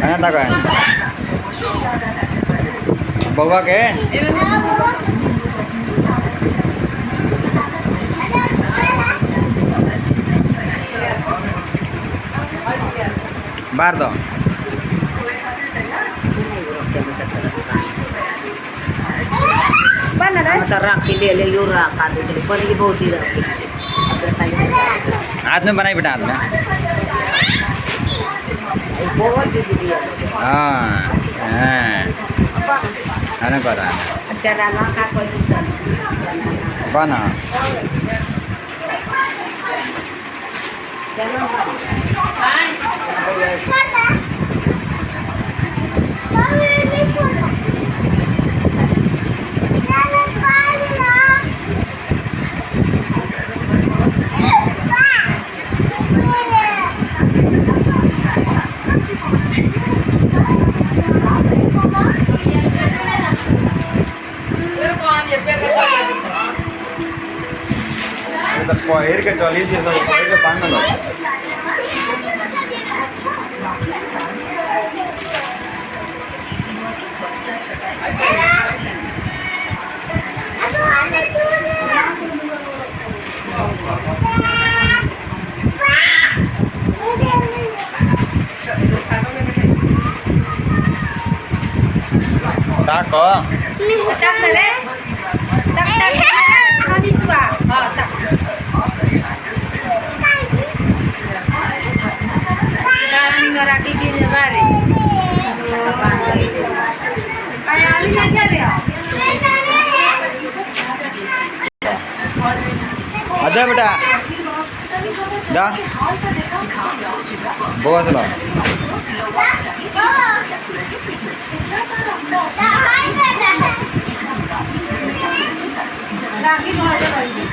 Ano ta kan? Bawa ke? बाहर दो हाथ में बनाई बेटा हाथ में हाँ हाँ करा बना के चली के पान लो Tako. Tak boleh. Tak tak. Nanti suka. Oh, tak. Sekarang ngeraki gini mari. Ayah Ali lagi ada ya? Ada beta. Dah. Bawa selo. Lagi mau ada lagi.